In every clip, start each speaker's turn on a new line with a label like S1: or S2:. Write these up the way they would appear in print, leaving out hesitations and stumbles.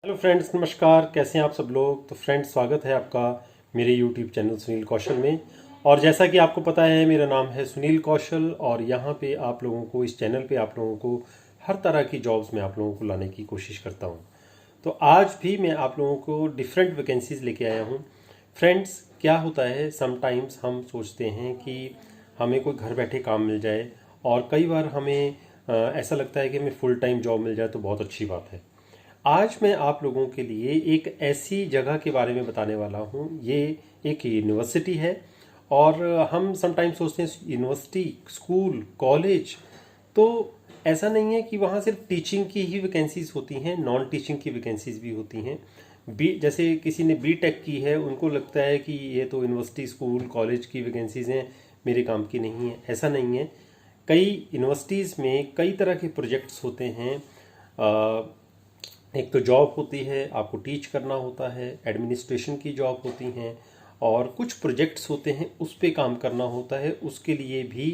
S1: Hello friends, नमस्कार। कैसे हैं आप सब लोग। तो फ्रेंड्स, स्वागत है आपका मेरे यूट्यूब चैनल सुनील कौशल में। और जैसा कि आपको पता है, मेरा नाम है सुनील कौशल और यहाँ पे आप लोगों को, इस चैनल पे आप लोगों को हर तरह की जॉब्स में आप लोगों को लाने की कोशिश करता हूँ। तो आज भी मैं आप लोगों को डिफरेंट वैकेंसीज लेके आया हूँ। फ्रेंड्स, क्या होता है, समटाइम्स हम सोचते हैं कि हमें कोई घर बैठे काम मिल जाए, और कई बार हमें ऐसा लगता है कि हमें फुल टाइम जॉब मिल जाए तो बहुत अच्छी बात है। आज मैं आप लोगों के लिए एक ऐसी जगह के बारे में बताने वाला हूँ। ये एक यूनिवर्सिटी है, और हम समटाइम्स सोचते हैं यूनिवर्सिटी, स्कूल, कॉलेज, तो ऐसा नहीं है कि वहाँ सिर्फ टीचिंग की ही वैकेंसीज होती हैं, नॉन टीचिंग की वैकेंसीज भी होती हैं। जैसे किसी ने बी टेक की है, उनको लगता है कि ये तो यूनिवर्सिटी, स्कूल, कॉलेज की वैकेंसीज हैं, मेरे काम की नहीं है। ऐसा नहीं है। कई यूनिवर्सिटीज़ में कई तरह के प्रोजेक्ट्स होते हैं। एक तो जॉब होती है, आपको टीच करना होता है, एडमिनिस्ट्रेशन की जॉब होती हैं, और कुछ प्रोजेक्ट्स होते हैं उस पे काम करना होता है, उसके लिए भी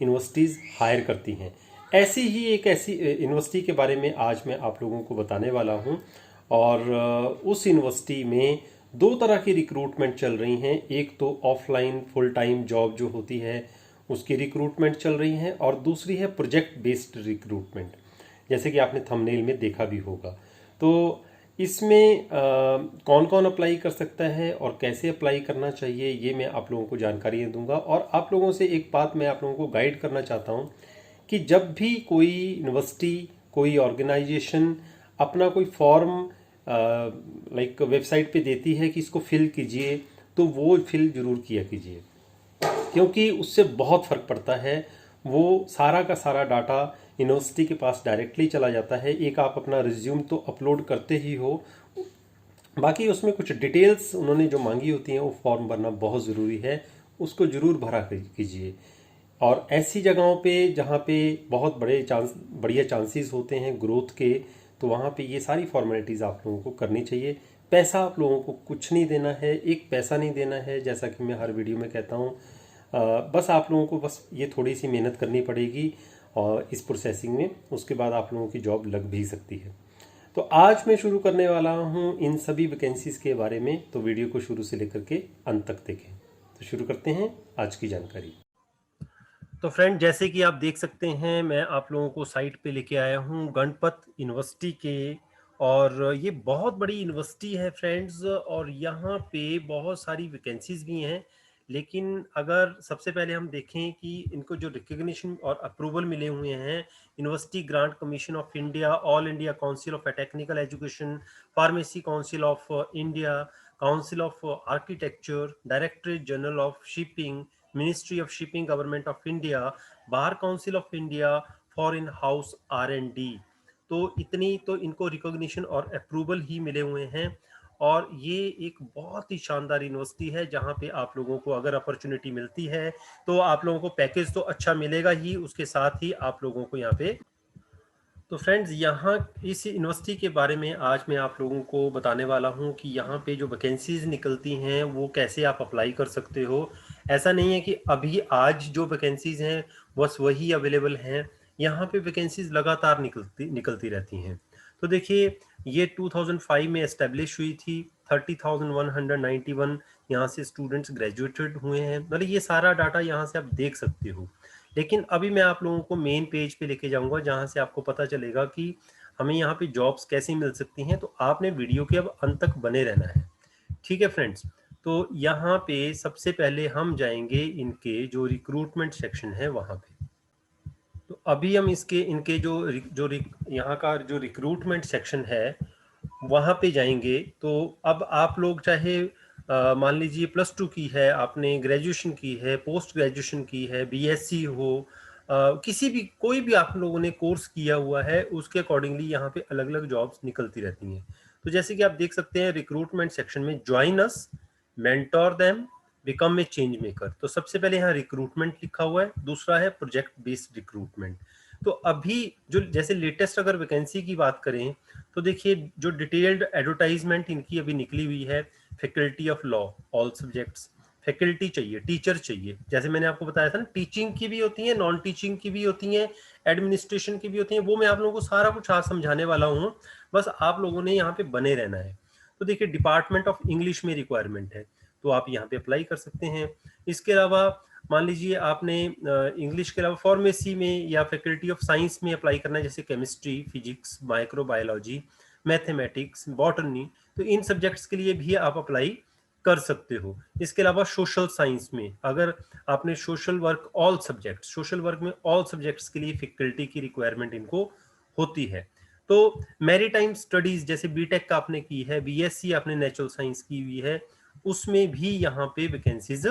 S1: यूनिवर्सिटीज़ हायर करती हैं। ऐसी ही एक ऐसी यूनिवर्सिटी के बारे में आज मैं आप लोगों को बताने वाला हूँ। और उस यूनिवर्सिटी में दो तरह की रिक्रूटमेंट चल रही हैं। एक तो ऑफलाइन फुल टाइम जॉब जो होती है उसकी रिक्रूटमेंट चल रही है, और दूसरी है प्रोजेक्ट बेस्ड रिक्रूटमेंट, जैसे कि आपने थंबनेल में देखा भी होगा। तो इसमें कौन कौन अप्लाई कर सकता है और कैसे अप्लाई करना चाहिए, ये मैं आप लोगों को जानकारी दूंगा। और आप लोगों से एक बात मैं आप लोगों को गाइड करना चाहता हूँ कि जब भी कोई यूनिवर्सिटी, कोई ऑर्गेनाइजेशन अपना कोई फॉर्म लाइक वेबसाइट पे देती है कि इसको फिल कीजिए, तो वो फिल जरूर किया कीजिए, क्योंकि उससे बहुत फ़र्क पड़ता है। वो सारा का सारा डाटा यूनिवर्सिटी के पास डायरेक्टली चला जाता है। एक आप अपना रिज्यूम तो अपलोड करते ही हो, बाकी उसमें कुछ डिटेल्स उन्होंने जो मांगी होती हैं वो फॉर्म भरना बहुत ज़रूरी है। उसको ज़रूर भरा कीजिए। और ऐसी जगहों पे जहाँ पे बहुत बढ़िया चांसेस होते हैं ग्रोथ के, तो वहाँ पे ये सारी फॉर्मेलिटीज़ आप लोगों को करनी चाहिए। पैसा आप लोगों को कुछ नहीं देना है, एक पैसा नहीं देना है, जैसा कि मैं हर वीडियो में कहता हूँ। बस आप लोगों को बस ये थोड़ी सी मेहनत करनी पड़ेगी, और इस प्रोसेसिंग में उसके बाद आप लोगों की जॉब लग भी सकती है। तो आज मैं शुरू करने वाला हूँ इन सभी वैकेंसीज के बारे में, तो वीडियो को शुरू से लेकर के अंत तक देखें। तो शुरू करते हैं आज की जानकारी। तो फ्रेंड, जैसे कि आप देख सकते हैं, मैं आप लोगों को साइट पे लेके आया हूँ गणपत यूनिवर्सिटी के। और ये बहुत बड़ी यूनिवर्सिटी है फ्रेंड्स, और यहाँ पे बहुत सारी वैकेंसीज भी हैं। लेकिन अगर सबसे पहले हम देखें कि इनको जो रिकग्निशन और अप्रूवल मिले हुए हैं, university grant commission of India, all India council of technical education, pharmacy council of India, council of architecture, directorate general of shipping, ministry of shipping, government of India, bar council of India, foreign house R&D, तो इतनी तो इनको recognition और approval ही मिले हुए हैं। और ये एक बहुत ही शानदार यूनिवर्सिटी है, जहाँ पे आप लोगों को अगर अपॉर्चुनिटी मिलती है तो आप लोगों को पैकेज तो अच्छा मिलेगा ही, उसके साथ ही आप लोगों को यहाँ पे। तो फ्रेंड्स, यहाँ इस यूनिवर्सिटी के बारे में आज मैं आप लोगों को बताने वाला हूँ कि यहाँ पे जो वैकेंसीज निकलती हैं वो कैसे आप अप्लाई कर सकते हो। ऐसा नहीं है कि अभी आज जो वैकेंसीज हैं बस वही अवेलेबल हैं। यहाँ पे वैकेंसीज लगातार निकलती रहती हैं। तो देखिए, ये 2005 में एस्टेब्लिश हुई थी। 30,191 यहाँ से स्टूडेंट्स ग्रेजुएटेड हुए हैं। मतलब ये सारा डाटा यहाँ से आप देख सकते हो। लेकिन अभी मैं आप लोगों को मेन पेज पे लेके जाऊंगा, जहां से आपको पता चलेगा कि हमें यहाँ पे जॉब्स कैसी मिल सकती हैं। तो आपने वीडियो के अब अंत तक बने रहना है, ठीक है फ्रेंड्स। तो यहाँ पे सबसे पहले हम जाएंगे इनके जो रिक्रूटमेंट सेक्शन है वहां पे। तो अभी हम इसके इनके यहाँ का जो रिक्रूटमेंट सेक्शन है वहां पे जाएंगे। तो अब आप लोग चाहे मान लीजिए +2 की है, आपने ग्रेजुएशन की है, पोस्ट ग्रेजुएशन की है, BSc हो, किसी भी कोई भी आप लोगों ने कोर्स किया हुआ है, उसके अकॉर्डिंगली यहाँ पे अलग अलग जॉब्स निकलती रहती हैं। तो जैसे कि आप देख सकते हैं रिक्रूटमेंट सेक्शन में, join us, mentor them, become a change maker. तो सबसे पहले यहाँ रिक्रूटमेंट लिखा हुआ है, दूसरा है प्रोजेक्ट बेस्ड रिक्रूटमेंट। तो अभी जो जैसे लेटेस्ट अगर वैकेंसी की बात करें, तो देखिए जो डिटेल्ड एडवर्टाइजमेंट इनकी अभी निकली हुई है, faculty of law all subjects, faculty चाहिए, टीचर चाहिए। जैसे मैंने आपको बताया था ना, टीचिंग की भी होती है, नॉन टीचिंग की भी होती हैं, एडमिनिस्ट्रेशन की भी होती हैं, वो मैं आप लोगों को सारा कुछ आज समझाने वाला हूँ। बस आप लोगों ने यहाँ पे बने रहना है। तो देखिए, डिपार्टमेंट ऑफ इंग्लिश में रिक्वायरमेंट है, तो आप यहाँ पे अप्लाई कर सकते हैं। इसके अलावा मान लीजिए आपने इंग्लिश के अलावा फार्मेसी में या फैकल्टी ऑफ साइंस में अप्लाई करना है, जैसे chemistry, physics, microbiology, mathematics, botany, तो इन सब्जेक्ट्स के लिए भी आप अप्लाई कर सकते हो। इसके अलावा सोशल साइंस में अगर आपने social work, all subjects, social work में ऑल सब्जेक्ट्स के लिए फैकल्टी की रिक्वायरमेंट इनको होती है। तो मैरीटाइम स्टडीज जैसे बीटेक का आपने की है, बीएससी आपने नेचुरल साइंस की हुई है, उसमें भी यहाँ पे वैकेंसीज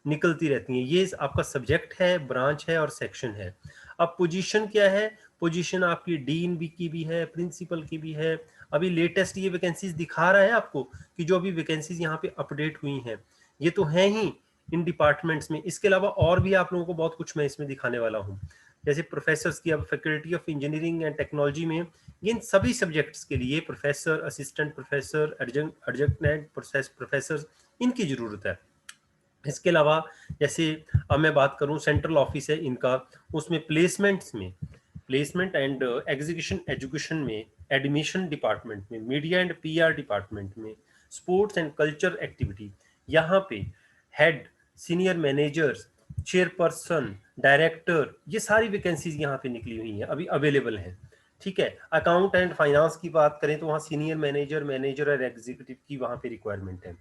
S1: निकलती रहती हैं। ये आपका सब्जेक्ट है, ब्रांच है और सेक्शन है। अब पोजीशन क्या है? पोजीशन आपकी डीन भी की भी है, प्रिंसिपल की भी है। अभी लेटेस्ट ये वैकेंसीज दिखा रहा है आपको कि जो अभी वैकेंसीज यहाँ पे अपडेट हुई हैं, ये तो हैं ही इन डिपार्टमेंट्स में। इसके अलावा और भी आप लोगों को बहुत कुछ मैं इसमें दिखाने वाला हूँ। जैसे प्रोफेसर्स की, अब faculty of engineering and technology में इन सभी सब्जेक्ट्स के लिए professor, assistant professor, adjunct professor, इनकी जरूरत है। इसके अलावा जैसे अब मैं बात करूं, सेंट्रल ऑफिस है इनका, उसमें प्लेसमेंट्स में, प्लेसमेंट एंड एग्जीक्यूशन एजुकेशन में, एडमिशन डिपार्टमेंट में, मीडिया एंड पीआर डिपार्टमेंट में, स्पोर्ट्स एंड कल्चर एक्टिविटी, यहाँ पे head, senior managers, chairperson, director, ये सारी वैकेंसीज यहाँ पे निकली हुई हैं, अभी अवेलेबल हैं। ठीक है। अकाउंट एंड फाइनेंस की बात करें तो वहाँ सीनियर मैनेजर, मैनेजर और एग्जीक्यूटिव की वहाँ पे रिक्वायरमेंट है।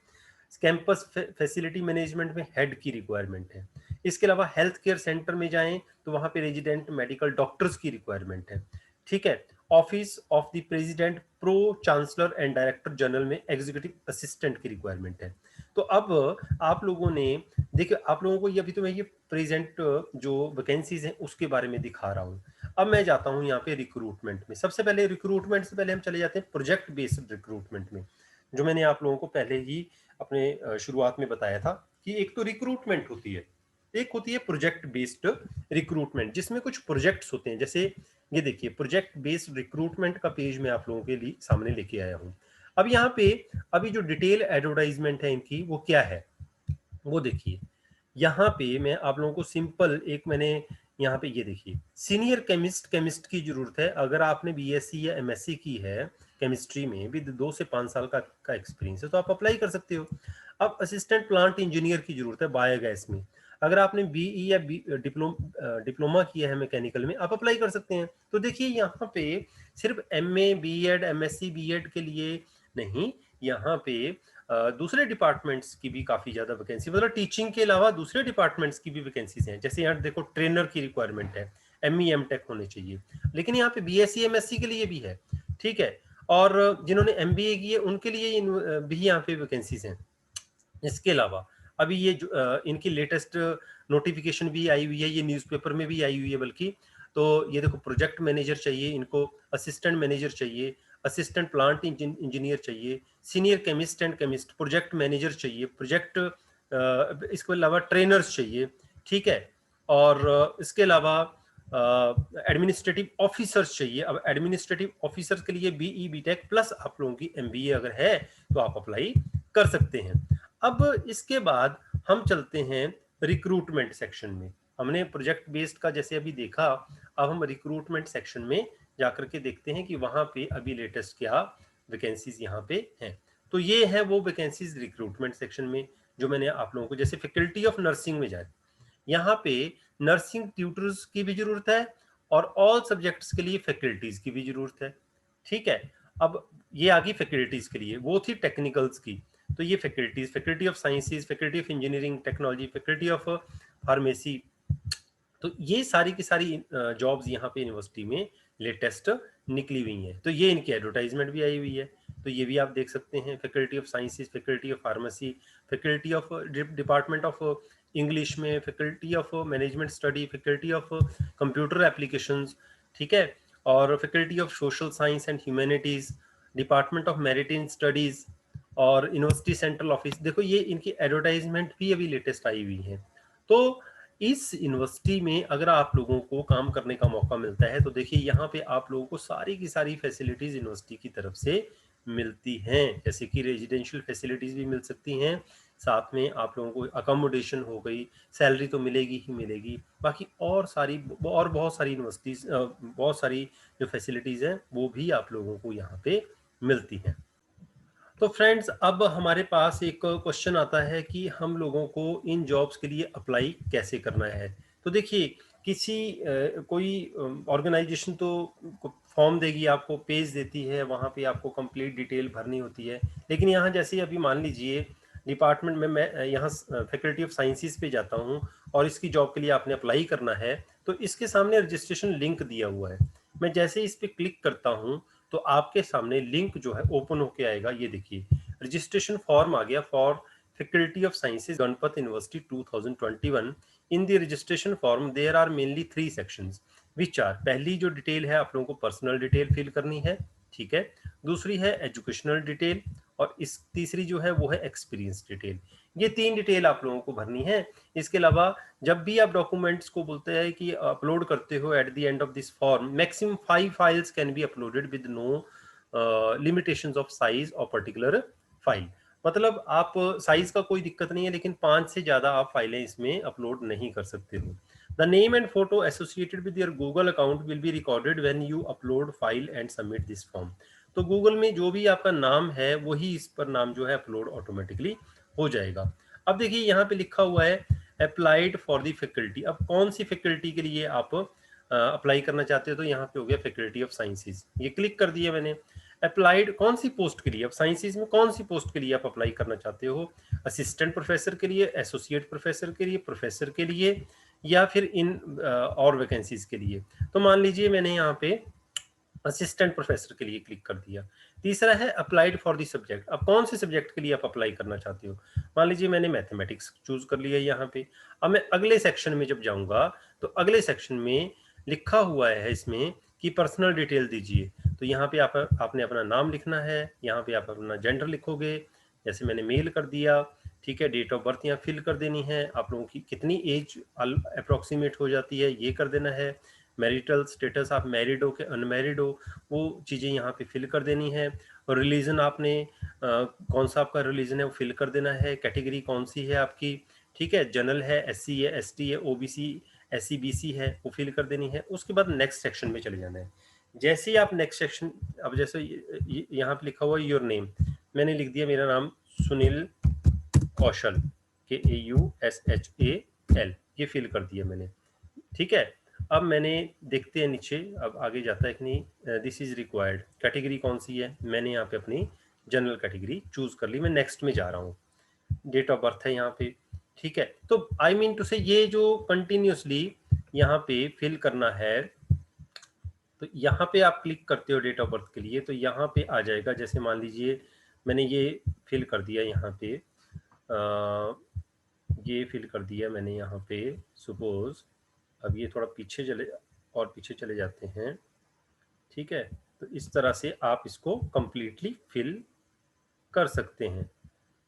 S1: कैंपस फैसिलिटी मैनेजमेंट में हेड की रिक्वायरमेंट है। इसके अलावा हेल्थ केयर सेंटर में जाएं तो वहां पे रेजिडेंट मेडिकल डॉक्टर्स की रिक्वायरमेंट है। ठीक है। Office of the president, pro chancellor and director general में एग्जीक्यूटिव असिस्टेंट की रिक्वायरमेंट है। तो अब आप लोगों ने देखिए, आप लोगों को ये अभी तो मैं ये प्रेजेंट जो वैकेंसीज हैं उसके बारे में दिखा रहा हूँ। अब मैं जाता हूँ यहाँ पे रिक्रूटमेंट में। सबसे पहले रिक्रूटमेंट से पहले हम चले जाते हैं प्रोजेक्ट बेस्ड रिक्रूटमेंट में, जो मैंने आप लोगों को पहले ही अपने शुरुआत में बताया था कि एक तो रिक्रूटमेंट होती है, एक होती है प्रोजेक्ट बेस्ड रिक्रूटमेंट, जिसमें कुछ प्रोजेक्ट्स होते हैं। जैसे ये देखिए, प्रोजेक्ट बेस्ड रिक्रूटमेंट का पेज मैं आप लोगों के लिए सामने लेके आया हूँ। अब यहाँ पे अभी जो डिटेल एडवर्टाइजमेंट है इनकी, वो क्या है वो देखिए। यहाँ पे मैं आप लोगों को सिंपल एक मैंने यहाँ पे ये देखिए, सीनियर केमिस्ट की जरूरत है। अगर आपने बीएससी या एमएससी की है केमिस्ट्री में भी, 2 से 5 साल का एक्सपीरियंस है, तो आप अप्लाई कर सकते हो। अब असिस्टेंट प्लांट इंजीनियर की जरूरत है बायोगैस में। अगर आपने बीई या डिप्लोमा किया है मैकेनिकल में, आप अप्लाई कर सकते हैं। तो देखिए, यहाँ पे सिर्फ एमए, बीएड, एमएससी, बीएड के लिए नहीं, यहाँ पे दूसरे डिपार्टमेंट्स की भी काफी ज्यादा वैकेंसी, मतलब टीचिंग के अलावा दूसरे डिपार्टमेंट्स की भी वैकेंसीज हैं। जैसे यहाँ देखो, ट्रेनर की रिक्वायरमेंट है, एमई एमटेक होने चाहिए, लेकिन यहाँ पे बीएससी एमएससी के लिए भी है। ठीक है। और जिन्होंने एमबीए की है उनके लिए भी यहाँ पे वैकेंसीज हैं। इसके अलावा अभी ये इनकी लेटेस्ट नोटिफिकेशन भी आई हुई है, ये न्यूज़पेपर में भी आई हुई है बल्कि। तो ये देखो, प्रोजेक्ट मैनेजर चाहिए इनको, असिस्टेंट मैनेजर चाहिए, असिस्टेंट प्लांट इंजीनियर चाहिए, senior chemist and chemist, project manager चाहिए, प्रोजेक्ट, इसके अलावा ट्रेनर्स चाहिए। ठीक है। और इसके अलावा एडमिनिस्ट्रेटिव ऑफिसर्स चाहिए। अब एडमिनिस्ट्रेटिव ऑफिसर्स के लिए बीई बीटेक प्लस आप लोगों की एमबीए अगर है तो आप अप्लाई कर सकते हैं। अब इसके बाद हम चलते हैं रिक्रूटमेंट सेक्शन में। हमने प्रोजेक्ट बेस्ड का जैसे अभी देखा, अब हम रिक्रूटमेंट सेक्शन में जाकर के देखते हैं कि वहां पे अभी लेटेस्ट क्या वैकेंसीज यहाँ पे हैं। तो ये है वो वैकेंसीज रिक्रूटमेंट सेक्शन में जो मैंने आप लोगों को, जैसे फैकल्टी ऑफ नर्सिंग में जाए, यहाँ पे नर्सिंग ट्यूटर्स की भी जरूरत है और ऑल सब्जेक्ट्स के लिए फैकल्टीज की भी जरूरत है। ठीक है। अब ये आ गई फैकल्टीज के लिए, वो थी टेक्निकल्स की। तो ये faculties, faculty of sciences, faculty of engineering technology, faculty of pharmacy, तो ये सारी की सारी जॉब्स यहाँ पे यूनिवर्सिटी में लेटेस्ट निकली हुई हैं। तो ये इनकी एडवर्टाइजमेंट भी आई हुई है, तो ये भी आप देख सकते हैं। Faculty of sciences, faculty of pharmacy, faculty of department of English में, faculty of management study, faculty of computer applications. ठीक है। और faculty of social science and humanities, department of maritime studies और यूनिवर्सिटी सेंट्रल ऑफिस। देखो, ये इनकी advertisement भी अभी लेटेस्ट आई हुई है। तो इस यूनिवर्सिटी में अगर आप लोगों को काम करने का मौका मिलता है तो देखिए, यहाँ पे आप लोगों को सारी की सारी फैसिलिटीज यूनिवर्सिटी की तरफ से मिलती हैं, जैसे कि रेजिडेंशियल फैसिलिटीज़ भी मिल सकती हैं, साथ में आप लोगों को अकोमोडेशन हो गई, सैलरी तो मिलेगी ही मिलेगी, बाकी और बहुत सारी यूनिवर्सिटीज़ बहुत सारी जो फैसिलिटीज़ हैं वो भी आप लोगों को यहाँ पे मिलती हैं। तो फ्रेंड्स, अब हमारे पास एक क्वेश्चन आता है कि हम लोगों को इन जॉब्स के लिए अप्लाई कैसे करना है। तो देखिए, कोई ऑर्गेनाइजेशन तो फॉर्म देगी आपको, पेज देती है, वहाँ पे आपको कंप्लीट डिटेल भरनी होती है। लेकिन यहाँ जैसे अभी मान लीजिए डिपार्टमेंट में मैं यहाँ फैकल्टी ऑफ साइंसेज पे जाता हूँ और इसकी जॉब के लिए आपने अप्लाई करना है, तो इसके सामने रजिस्ट्रेशन लिंक दिया हुआ है। मैं जैसे इस पे क्लिक करता हूँ तो आपके सामने लिंक जो है ओपन होके आएगा। ये देखिए, रजिस्ट्रेशन फॉर्म आ गया for faculty of sciences Ganpat university 2021। In the registration form there are mainly 3 sections which are, पहली जो डिटेल है आप लोगों को पर्सनल डिटेल फिल करनी है, ठीक है। दूसरी है एजुकेशनल डिटेल और इस तीसरी जो है वो है एक्सपीरियंस डिटेल। ये 3 डिटेल आप लोगों को भरनी है। इसके अलावा जब भी आप डॉक्यूमेंट्स को बोलते हैं कि अपलोड करते हो at the end of this form, maximum 5 files can be uploaded with no limitations of size और पर्टिकुलर फाइल। मतलब आप साइज का कोई दिक्कत नहीं है, लेकिन 5 से ज्यादा आप फाइलें इसमें अपलोड नहीं कर सकते हो। The name and photo associated with your Google account will be recorded when you upload file and submit this form. तो गूगल में जो भी आपका नाम है वही इस पर नाम जो है अपलोड ऑटोमेटिकली हो जाएगा। अब देखिए यहाँ पे लिखा हुआ है अप्लाइड फॉर द फैकल्टी। अब कौन सी फैकल्टी के लिए आप अप्लाई करना चाहते हो, तो यहाँ पे हो गया फैकल्टी ऑफ साइंसेज, ये क्लिक कर दिया मैंने। अप्लाइड कौन सी पोस्ट के लिए, अब साइंसेज में कौन सी पोस्ट के लिए आप अप्लाई करना चाहते हो, असिस्टेंट प्रोफेसर के लिए, एसोसिएट प्रोफेसर के लिए, प्रोफेसर के लिए, या फिर इन और वैकेंसीज के लिए। तो मान लीजिए मैंने यहाँ पे असिस्टेंट प्रोफेसर के लिए क्लिक कर दिया। तीसरा है अप्लाइड फॉर द सब्जेक्ट। अब कौन से सब्जेक्ट के लिए आप अप्लाई करना चाहते हो, मान लीजिए मैंने मैथमेटिक्स चूज कर लिया यहाँ पे। अब मैं अगले सेक्शन में जब जाऊंगा तो अगले सेक्शन में लिखा हुआ है इसमें कि पर्सनल डिटेल दीजिए। तो यहाँ पे आपने अपना नाम लिखना है, यहाँ पे आप अपना जेंडर लिखोगे, जैसे मैंने मेल कर दिया, ठीक है। डेट ऑफ बर्थ यहाँ फिल कर देनी है, आप लोगों की कितनी एज अप्रोक्सीमेट हो जाती है ये कर देना है। मैरिटल स्टेटस, आप मैरिड हो कि अनमैरिड हो, वो चीज़ें यहाँ पे फिल कर देनी है। और रिलीजन आपने कौन सा आपका रिलीजन है वो फिल कर देना है। कैटेगरी कौन सी है आपकी, ठीक है, जनरल है, एससी है, एसटी है, ओबीसी, एससी बीसी है, वो फिल कर देनी है। उसके बाद नेक्स्ट सेक्शन में चले जाना है। जैसे ही आप नेक्स्ट सेक्शन, अब जैसे यहाँ पे लिखा हुआ है योर नेम, मैंने लिख दिया मेरा नाम सुनील कौशल, KAUSHAL, ये फिल कर दिया मैंने, ठीक है। अब मैंने देखते हैं नीचे अब आगे जाता है कि नहीं। दिस इज रिक्वायर्ड, कैटेगरी कौन सी है, मैंने यहाँ पे अपनी जनरल कैटेगरी चूज कर ली। मैं नेक्स्ट में जा रहा हूँ। डेट ऑफ बर्थ है यहाँ पे, ठीक है। तो आई मीन टू से ये जो कंटिन्यूसली यहाँ पे फिल करना है, तो यहाँ पे आप क्लिक करते हो डेट ऑफ बर्थ के लिए, तो यहाँ पे आ जाएगा। जैसे मान लीजिए मैंने ये फिल कर दिया यहाँ पे, ये फिल कर दिया मैंने यहाँ पे, सपोज अब ये थोड़ा पीछे चले जाते हैं, ठीक है। तो इस तरह से आप इसको कंप्लीटली फिल कर सकते हैं।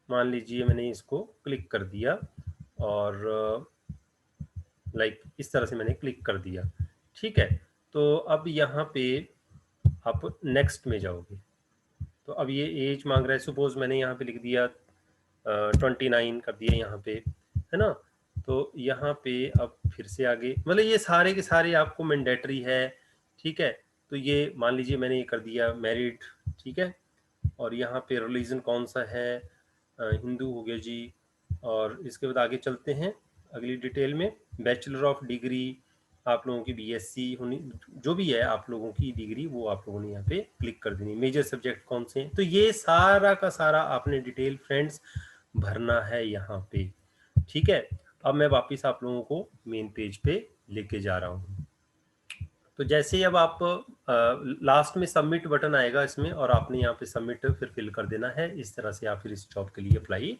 S1: मान लीजिए मैंने इसको क्लिक कर दिया और लाइक इस तरह से मैंने क्लिक कर दिया, ठीक है। तो अब यहाँ पे आप नेक्स्ट में जाओगे, तो अब ये एज मांग रहा है। सपोज मैंने यहाँ पे लिख दिया 29 कर दिया यहाँ पे, है ना। तो यहाँ पे अब फिर से आगे, मतलब ये सारे के सारे आपको मैंडेटरी है, ठीक है। तो ये मान लीजिए मैंने ये कर दिया मैरिड, ठीक है। और यहाँ पे रिलीजन कौन सा है, हिंदू हो गया जी। और इसके बाद आगे चलते हैं अगली डिटेल में। बैचलर ऑफ डिग्री आप लोगों की बीएससी होनी, जो भी है आप लोगों की डिग्री, वो आप लोगों ने यहाँ पे क्लिक कर देनी। मेजर सब्जेक्ट कौन से हैं, तो ये सारा का सारा आपने डिटेल फ्रेंड्स भरना है यहाँ पे, ठीक है। अब मैं वापस आप लोगों को मेन पेज पे लेके जा रहा हूँ। तो जैसे ही अब आप लास्ट में सबमिट बटन आएगा इसमें, और आपने यहाँ पे सबमिट फिर फिल कर देना है। इस तरह से आप फिर इस जॉब के लिए अप्लाई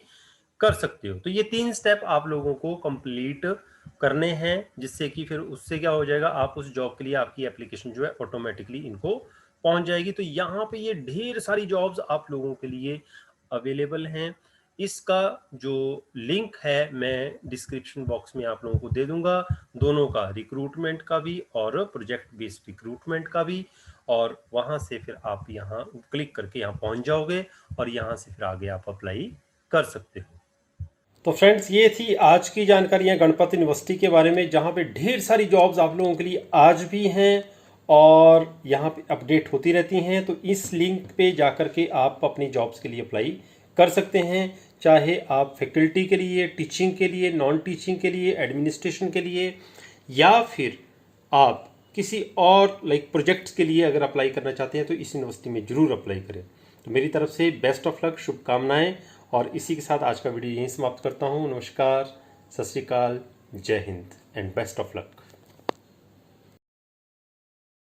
S1: कर सकते हो। तो ये 3 स्टेप आप लोगों को कंप्लीट करने हैं, जिससे कि फिर उससे क्या हो जाएगा, आप उस जॉब के लिए आपकी एप्लीकेशन जो है ऑटोमेटिकली इनको पहुंच जाएगी। तो यहाँ पे ये ढेर सारी जॉब्स आप लोगों के लिए अवेलेबल हैं। इसका जो लिंक है मैं डिस्क्रिप्शन बॉक्स में आप लोगों को दे दूंगा, दोनों का, रिक्रूटमेंट का भी और प्रोजेक्ट बेस्ड रिक्रूटमेंट का भी। और वहाँ से फिर आप यहाँ क्लिक करके यहाँ पहुँच जाओगे और यहाँ से फिर आगे आप अप्लाई कर सकते हो। तो फ्रेंड्स, ये थी आज की जानकारियाँ गणपत यूनिवर्सिटी के बारे में, जहाँ पे ढेर सारी जॉब्स आप लोगों के लिए आज भी हैं और यहाँ पे अपडेट होती रहती हैं। तो इस लिंक पे जाकर के आप अपनी जॉब्स के लिए अप्लाई कर सकते हैं, चाहे आप फैकल्टी के लिए, टीचिंग के लिए, नॉन टीचिंग के लिए, एडमिनिस्ट्रेशन के लिए, या फिर आप किसी और प्रोजेक्ट्स के लिए अगर अप्लाई करना चाहते हैं तो इस यूनिवर्सिटी में ज़रूर अप्लाई करें। तो मेरी तरफ से बेस्ट ऑफ लक, शुभकामनाएं। और इसी के साथ आज का वीडियो यहीं समाप्त करता हूं। नमस्कार, सत श्री अकाल, जय Hind and best of luck.